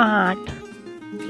8۔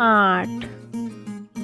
8۔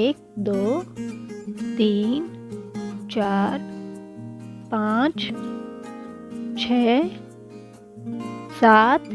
1 2 3 4 5 6 7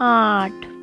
8۔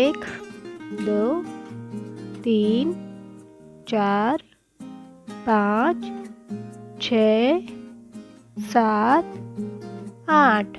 1 2 3 4 5 6 7 8۔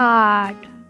8۔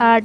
8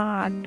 8۔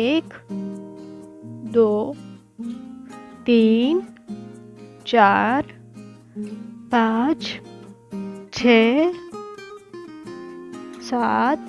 1 2 3 4 5 6 7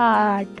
8۔